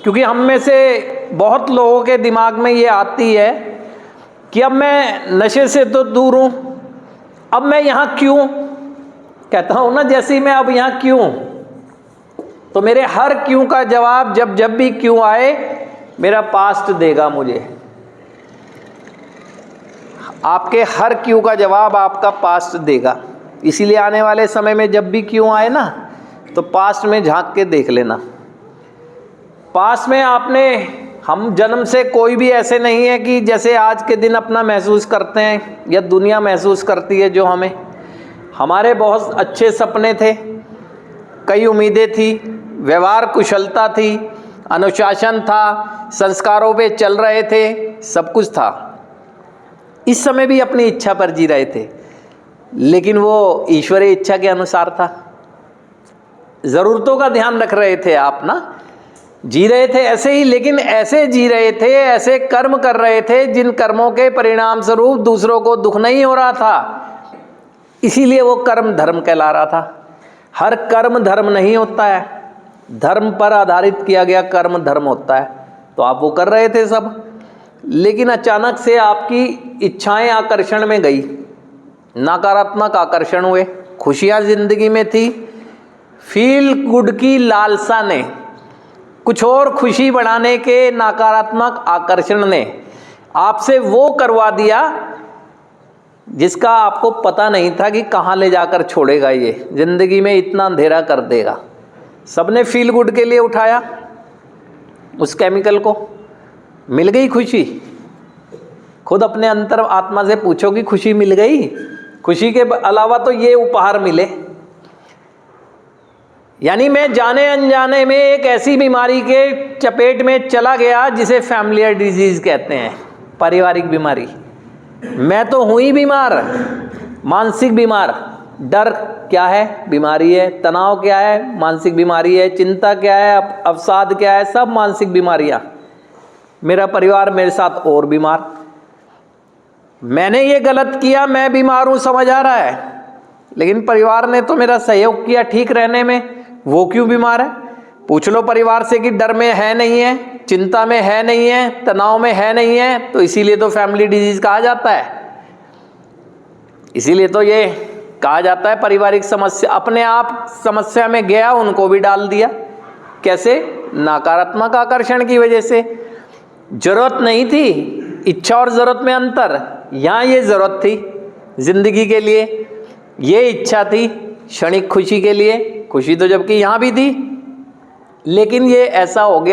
क्योंकि हम में से बहुत लोगों के दिमाग में ये आती है कि अब मैं नशे से तो दूर हूँ, अब मैं यहाँ क्यों। कहता हूँ ना, जैसे ही मैं अब यहाँ क्यों, तो मेरे हर क्यों का जवाब जब भी क्यों आए, मेरा पास्ट देगा मुझे। आपके हर क्यों का जवाब आपका पास्ट देगा। इसीलिए आने वाले समय में जब भी क्यों आए ना, तो पास्ट में झांक के देख लेना। पास्ट में हम जन्म से कोई भी ऐसे नहीं है कि जैसे आज के दिन अपना महसूस करते हैं या दुनिया महसूस करती है जो हमारे बहुत अच्छे सपने थे, कई उम्मीदें थी, व्यवहार कुशलता थी, अनुशासन था, संस्कारों पे चल रहे थे, सब कुछ था। इस समय भी अपनी इच्छा पर जी रहे थे, लेकिन वो ईश्वरीय इच्छा के अनुसार था। ज़रूरतों का ध्यान रख रहे थे आप ना, जी रहे थे ऐसे ही, लेकिन ऐसे जी रहे थे, ऐसे कर्म कर रहे थे जिन कर्मों के परिणाम स्वरूप दूसरों को दुख नहीं हो रहा था। इसीलिए वो कर्म धर्म कहला रहा था। हर कर्म धर्म नहीं होता है, धर्म पर आधारित किया गया कर्म धर्म होता है। तो आप वो कर रहे थे सब, लेकिन अचानक से आपकी इच्छाएं आकर्षण में गई, नकारात्मक आकर्षण हुए। खुशियाँ जिंदगी में थी, फील गुड की लालसा ने, कुछ और खुशी बढ़ाने के नकारात्मक आकर्षण ने आपसे वो करवा दिया जिसका आपको पता नहीं था कि कहाँ ले जाकर छोड़ेगा, ये जिंदगी में इतना अंधेरा कर देगा। सबने फील गुड के लिए उठाया उस केमिकल को, मिल गई खुशी। खुद अपने अंतर आत्मा से पूछो कि खुशी मिल गई? खुशी के अलावा तो ये उपहार मिले। यानी मैं जाने अनजाने में एक ऐसी बीमारी के चपेट में चला गया जिसे फैमिलियर डिजीज कहते हैं, पारिवारिक बीमारी। मैं तो हुई बीमार, मानसिक बीमार। डर क्या है? बीमारी है। तनाव क्या है? मानसिक बीमारी है। चिंता क्या है? अवसाद क्या है? सब मानसिक बीमारियां। मेरा परिवार मेरे साथ और बीमार। मैंने ये गलत किया, मैं बीमार हूं समझ आ रहा है, लेकिन परिवार ने तो मेरा सहयोग किया ठीक रहने में, वो क्यों बीमार है? पूछ लो परिवार से कि डर में है नहीं है, चिंता में है नहीं है, तनाव में है नहीं है, तो इसीलिए तो फैमिली डिजीज कहा जाता है। इसीलिए तो ये कहा जाता है पारिवारिक समस्या। अपने आप समस्या में गया, उनको भी डाल दिया। कैसे? नकारात्मक आकर्षण की वजह से। जरूरत नहीं थी, इच्छा और जरूरत में अंतर। यहाँ ये जरूरत थी जिंदगी के लिए, ये इच्छा थी क्षणिक खुशी के लिए। खुशी तो जबकि यहाँ भी थी, लेकिन ये ऐसा हो गया